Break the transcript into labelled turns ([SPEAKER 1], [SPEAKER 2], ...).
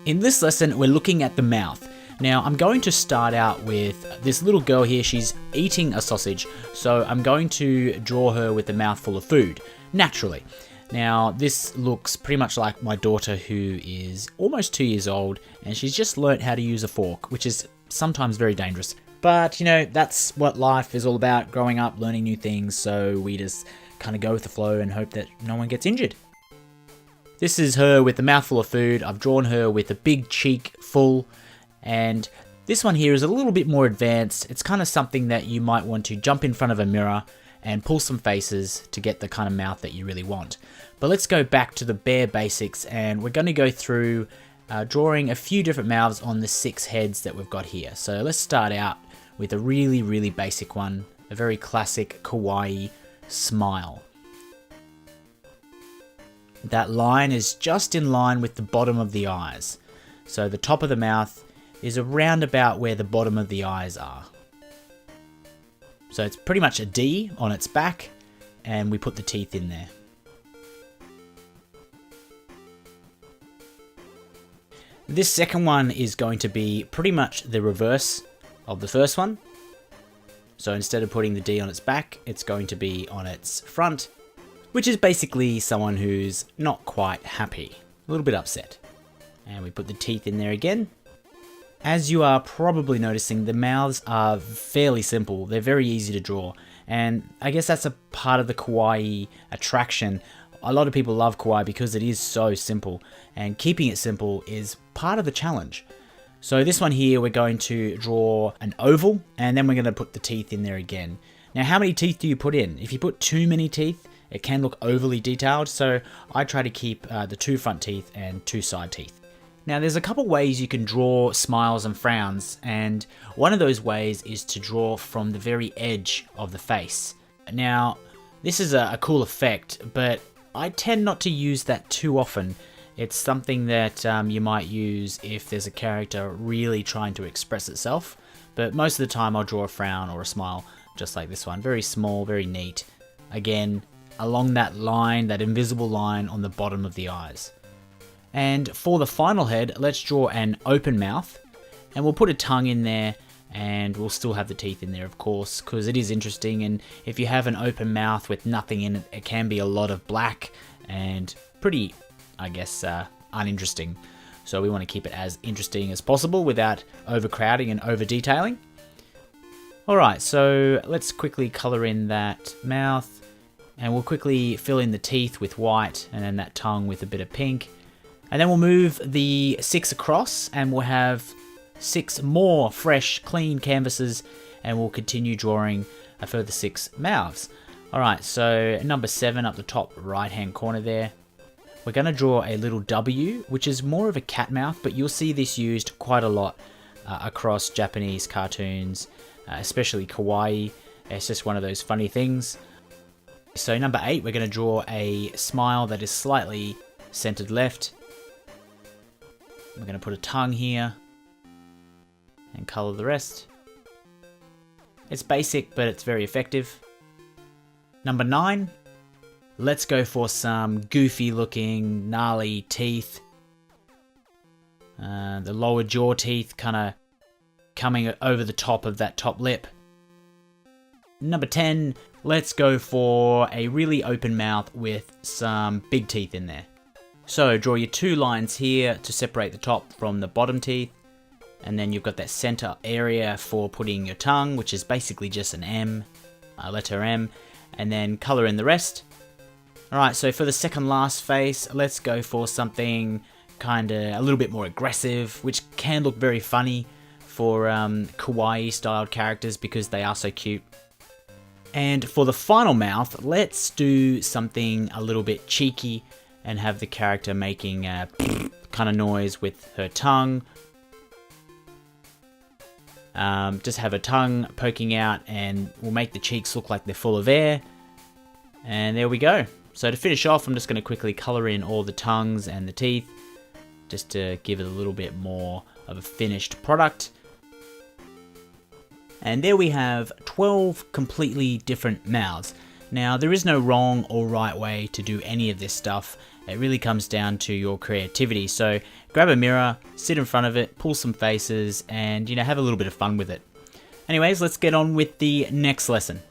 [SPEAKER 1] In this lesson, we're looking at the mouth. Now, I'm going to start out with this little girl here. She's eating a sausage, so I'm going to draw her with a mouthful of food, naturally. Now, this looks pretty much like my daughter, who is almost 2 years old, and she's just learnt how to use a fork, which is sometimes very dangerous. But, you know, that's what life is all about, growing up, learning new things, so we just kind of go with the flow and hope that no one gets injured. This is her with a mouthful of food. I've drawn her with a big cheek full, and this one here is a little bit more advanced. It's kind of something that you might want to jump in front of a mirror and pull some faces to get the kind of mouth that you really want. But let's go back to the bare basics, and we're going to go through drawing a few different mouths on the 6 heads that we've got here. So let's start out with a really basic one, a very classic kawaii smile. That line is just in line with the bottom of the eyes. So the top of the mouth is around about where the bottom of the eyes are. So it's pretty much a D on its back, and we put the teeth in there. This second one is going to be pretty much the reverse of the first one. So instead of putting the D on its back, it's going to be on its front, which is basically someone who's not quite happy, a little bit upset. And we put the teeth in there again. As you are probably noticing, the mouths are fairly simple. They're very easy to draw. And I guess that's a part of the kawaii attraction. A lot of people love kawaii because it is so simple. And keeping it simple is part of the challenge. So this one here, we're going to draw an oval, and then we're going to put the teeth in there again. Now, how many teeth do you put in? If you put too many teeth, it can look overly detailed, so I try to keep the 2 front teeth and 2 side teeth. Now, there's a couple ways you can draw smiles and frowns, and one of those ways is to draw from the very edge of the face. Now, this is a cool effect, but I tend not to use that too often. It's something that you might use if there's a character really trying to express itself, but most of the time I'll draw a frown or a smile, just like this one. Very small, very neat. Again, along that line, that invisible line on the bottom of the eyes. And for the final head, let's draw an open mouth, and we'll put a tongue in there, and we'll still have the teeth in there, of course, because it is interesting. And if you have an open mouth with nothing in it, it can be a lot of black and pretty, I guess, uninteresting. So we want to keep it as interesting as possible without overcrowding and over detailing. Alright, so let's quickly color in that mouth. And we'll quickly fill in the teeth with white, and then that tongue with a bit of pink. And then we'll move the 6 across, and we'll have 6 more fresh, clean canvases, and we'll continue drawing a further 6 mouths. Alright, so number 7 up the top right hand corner there. We're going to draw a little W, which is more of a cat mouth, but you'll see this used quite a lot across Japanese cartoons, especially kawaii. It's just one of those funny things. So number 8, we're going to draw a smile that is slightly centered left. We're going to put a tongue here and color the rest. It's basic, but it's very effective. Number 9, let's go for some goofy looking, gnarly teeth. The lower jaw teeth kind of coming over the top of that top lip. Number 10, let's go for a really open mouth with some big teeth in there. So draw your 2 lines here to separate the top from the bottom teeth. And then you've got that center area for putting your tongue, which is basically just an M, a letter M. And then color in the rest. Alright, so for the second last face, let's go for something kind of a little bit more aggressive, which can look very funny for kawaii styled characters because they are so cute. And for the final mouth, let's do something a little bit cheeky and have the character making a kind of noise with her tongue. Just have her tongue poking out, and we'll make the cheeks look like they're full of air. And there we go. So to finish off, I'm just going to quickly color in all the tongues and the teeth, just to give it a little bit more of a finished product. And there we have 12 completely different mouths. Now, there is no wrong or right way to do any of this stuff. It really comes down to your creativity. So grab a mirror, sit in front of it, pull some faces, and have a little bit of fun with it. Anyways, let's get on with the next lesson.